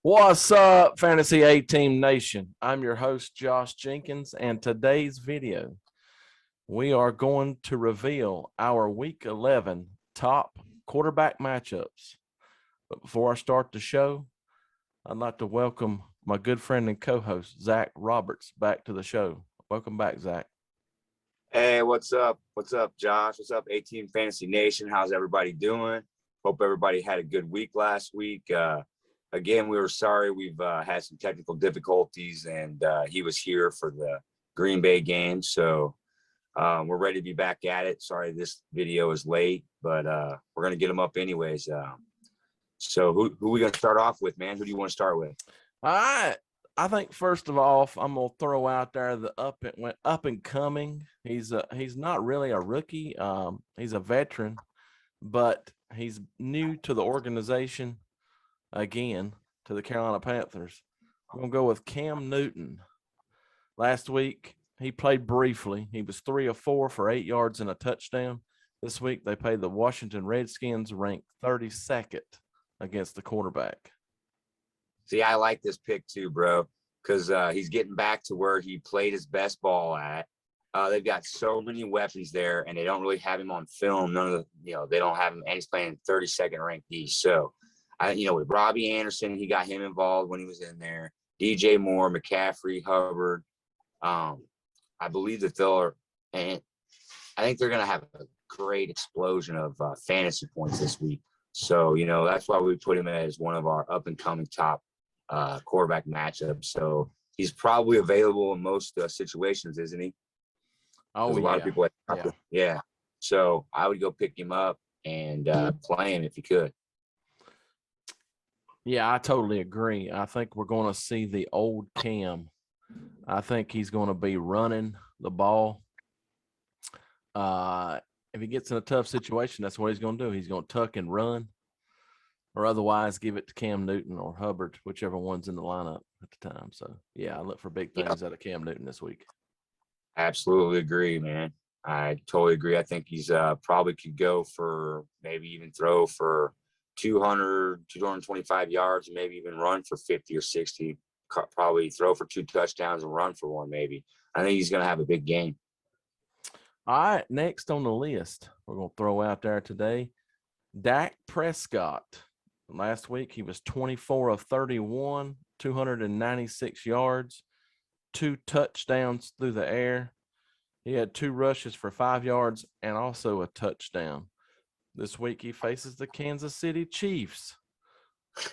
What's up, Fantasy A-Team Nation? I'm your host, Josh Jenkins, and today's video, we are going to reveal our Week 11 top quarterback matchups. But before I start the show, I'd like to welcome my good friend and co-host, Zach Roberts, back to the show. Welcome back, Zach. Hey, what's up? What's up, Josh? What's up, A-Team Fantasy Nation? How's everybody doing? Hope everybody had a good week last week. Again, we were sorry. We've had some technical difficulties, and he was here for the Green Bay game. So we're ready to be back at it. Sorry this video is late, but we're going to get them up anyways. So who are we going to start off with, man? Who do you want to start with? All right. I think first of all, I'm gonna throw out there the up and coming. He's not really a rookie. He's a veteran, but he's new to the organization. Again, to the Carolina Panthers. I'm gonna go with Cam Newton. Last week he played briefly. He was 3 of 4 for 8 yards and a touchdown. This week they played the Washington Redskins, ranked 32nd against the quarterback. See, I like this pick too, bro, because he's getting back to where he played his best ball at. They've got so many weapons there, and they don't really have him on film. None of the, they don't have him, and he's playing 32nd ranked D. So, with Robbie Anderson, he got him involved when he was in there. DJ Moore, McCaffrey, Hubbard. I believe that and I think they're going to have a great explosion of fantasy points this week. So, that's why we put him as one of our up-and-coming top quarterback matchups. So he's probably available in most situations, isn't he? Oh, there's a lot of people yeah. So I would go pick him up and play him if you could. Yeah, I totally agree. I think we're going to see the old Cam. I think he's going to be running the ball. If he gets in a tough situation, that's what he's going to do. He's going to tuck and run, or otherwise give it to Cam Newton or Hubbard, whichever one's in the lineup at the time. So, yeah, I look for big things out of Cam Newton this week. Absolutely agree, man. I totally agree. I think he's probably could go for maybe even throw for 200, 225 yards, and maybe even run for 50 or 60, probably throw for 2 touchdowns and run for 1 maybe. I think he's going to have a big game. All right, next on the list, we're going to throw out there today, Dak Prescott. Last week, he was 24 of 31, 296 yards, 2 touchdowns through the air. He had 2 rushes for 5 yards and also a touchdown. This week, he faces the Kansas City Chiefs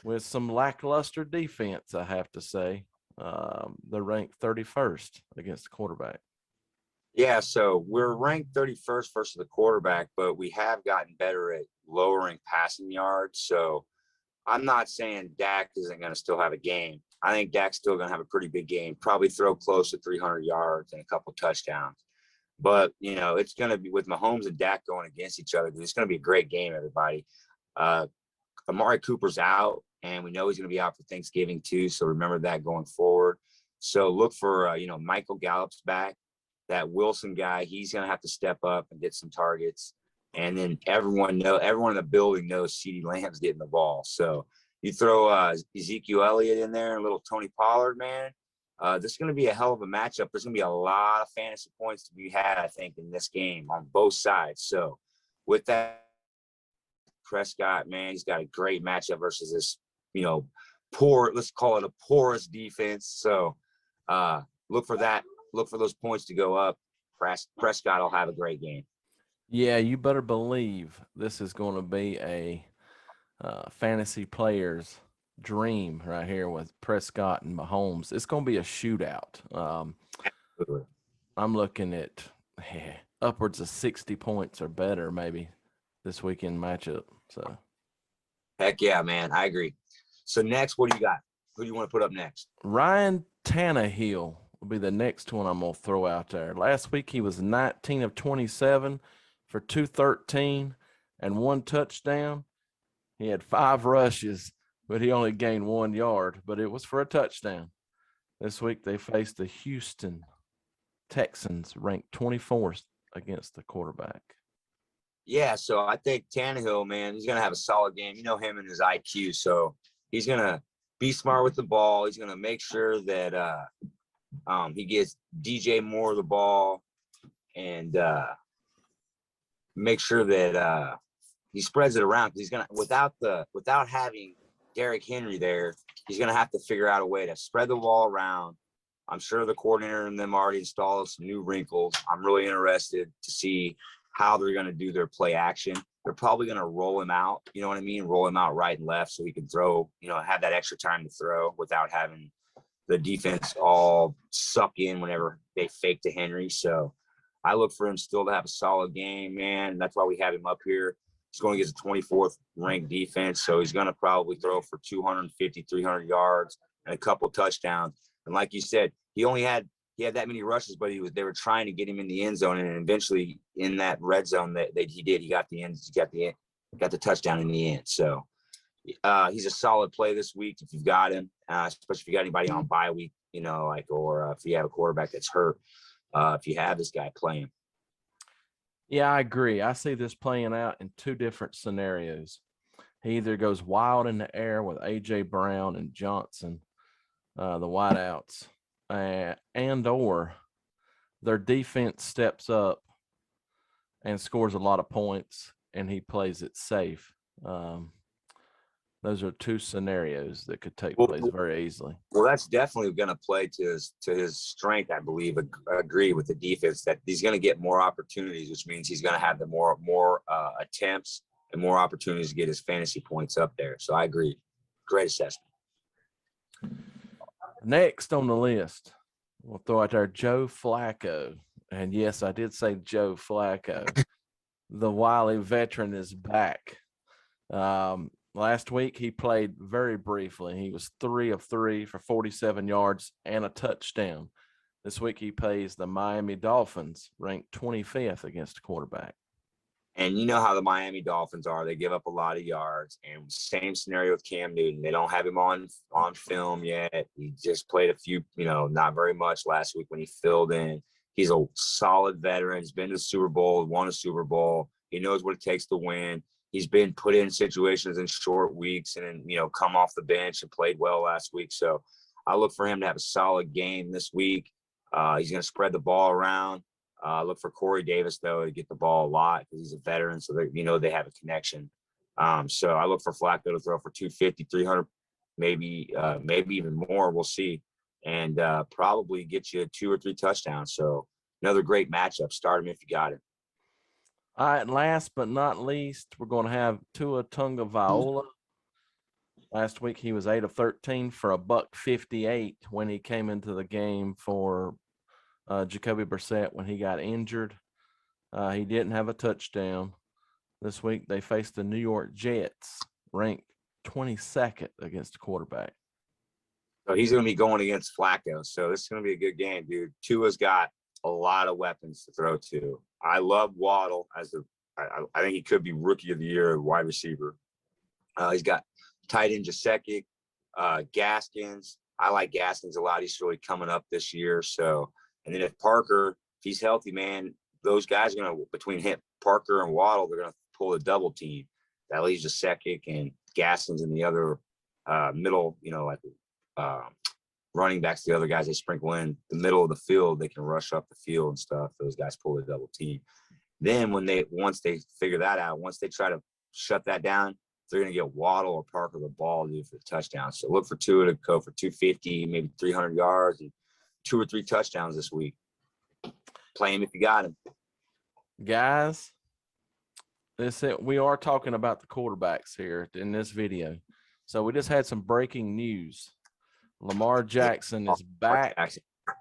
with some lackluster defense, I have to say. They're ranked 31st against the quarterback. Yeah, so we're ranked 31st versus the quarterback, but we have gotten better at lowering passing yards. So I'm not saying Dak isn't going to still have a game. I think Dak's still going to have a pretty big game, probably throw close to 300 yards and a couple touchdowns. But, it's going to be with Mahomes and Dak going against each other. It's going to be a great game, everybody. Amari Cooper's out, and we know he's going to be out for Thanksgiving too. So remember that going forward. So look for, Michael Gallup's back. That Wilson guy, he's going to have to step up and get some targets. And then everyone in the building knows CeeDee Lamb's getting the ball. So you throw Ezekiel Elliott in there, a little Tony Pollard, man. This is going to be a hell of a matchup. There's going to be a lot of fantasy points to be had, I think, in this game on both sides. So with that, Prescott, man, he's got a great matchup versus this, let's call it a porous defense. So look for that. Look for those points to go up. Prescott will have a great game. Yeah, you better believe this is going to be a fantasy player's dream right here with Prescott and Mahomes. It's going to be a shootout. I'm looking at upwards of 60 points or better maybe this weekend matchup. So, heck yeah, man. I agree. So next, what do you got? Who do you want to put up next? Ryan Tannehill will be the next one I'm going to throw out there. Last week, he was 19 of 27 for 213 and 1 touchdown. He had 5 rushes, but he only gained 1 yard, but it was for a touchdown. This week, they faced the Houston Texans, ranked 24th against the quarterback. Yeah, so I think Tannehill, man, he's going to have a solid game. You know him and his IQ, so he's going to be smart with the ball. He's going to make sure that he gets DJ Moore the ball and make sure that he spreads it around, because he's going to, without having Derrick Henry there, he's going to have to figure out a way to spread the ball around. I'm sure the coordinator and them already installed some new wrinkles. I'm really interested to see how they're going to do their play action. They're probably going to roll him out, you know what I mean? Roll him out right and left so he can throw, have that extra time to throw without having the defense all suck in whenever they fake to Henry. So I look for him still to have a solid game, man. That's why we have him up here. He's going against a 24th ranked defense, so he's going to probably throw for 250, 300 yards and a couple touchdowns. And like you said, he had that many rushes, but they were trying to get him in the end zone, and eventually in that red zone that he did, he got the touchdown in the end. So he's a solid play this week if you've got him, especially if you got anybody on bye week, or if you have a quarterback that's hurt. If you have this guy, play him. Yeah, I agree. I see this playing out in two different scenarios. He either goes wild in the air with A.J. Brown and Johnson, the wideouts, and or their defense steps up and scores a lot of points, and he plays it safe. Those are two scenarios that could take place very easily. Well, that's definitely going to play to his strength, I believe. Agree with the defense that he's going to get more opportunities, which means he's going to have the more attempts and more opportunities to get his fantasy points up there. So I agree. Great assessment. Next on the list, we'll throw out there Joe Flacco. And yes, I did say Joe Flacco. The wily veteran is back. Last week, he played very briefly. He was 3 of 3 for 47 yards and a touchdown. This week, he plays the Miami Dolphins, ranked 25th against a quarterback. And you know how the Miami Dolphins are. They give up a lot of yards. And same scenario with Cam Newton. They don't have him on film yet. He just played a few, not very much last week when he filled in. He's a solid veteran. He's been to the Super Bowl, won a Super Bowl. He knows what it takes to win. He's been put in situations in short weeks and come off the bench and played well last week. So I look for him to have a solid game this week. He's going to spread the ball around. Look for Corey Davis, though, to get the ball a lot because he's a veteran. So they have a connection. So I look for Flacco to throw for 250, 300, maybe even more. We'll see. And probably get you 2 or 3 touchdowns. So another great matchup. Start him if you got it. All right, and last but not least, we're going to have Tua Tagovailoa. Last week, he was 8 of 13 for $158 when he came into the game for Jacoby Brissett when he got injured. He didn't have a touchdown. This week, they faced the New York Jets, ranked 22nd against the quarterback. So he's going to be going against Flacco. So this is going to be a good game, dude. Tua's got a lot of weapons to throw to. I love Waddle I think he could be rookie of the year wide receiver. He's got tight end Gesicki, Gaskins. I like Gaskins a lot. He's really coming up this year. So, and then if he's healthy, man, those guys are going to, between him, Parker and Waddle, they're going to pull a double team. That leaves Gesicki and Gaskins in the other middle, running backs, the other guys they sprinkle in the middle of the field, they can rush up the field and stuff. Those guys pull a double team. Then once they figure that out, once they try to shut that down, they're going to get Waddle or Parker the ball to do for the touchdown. So look for Tua to go for 250, maybe 300 yards and 2 or 3 touchdowns this week. Play him if you got him. Guys, we are talking about the quarterbacks here in this video. So we just had some breaking news. Lamar Jackson is back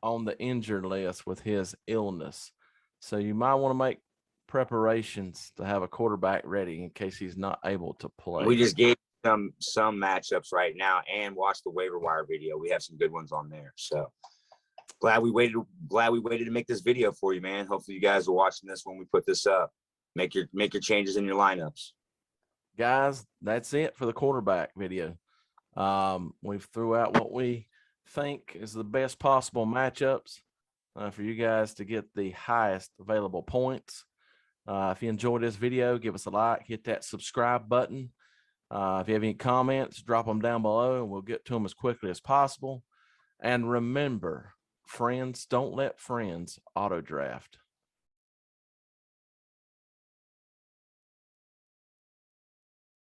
on the injured list with his illness. So you might want to make preparations to have a quarterback ready in case he's not able to play. We just gave some matchups right now and watch the waiver wire video. We have some good ones on there. So glad we waited to make this video for you, man. Hopefully you guys are watching this when we put this up. Make your changes in your lineups. Guys, that's it for the quarterback video. We've threw out what we think is the best possible matchups for you guys to get the highest available points. If you enjoyed this video, give us a like, hit that subscribe button. If you have any comments, drop them down below and we'll get to them as quickly as possible. And remember, friends, don't let friends auto draft.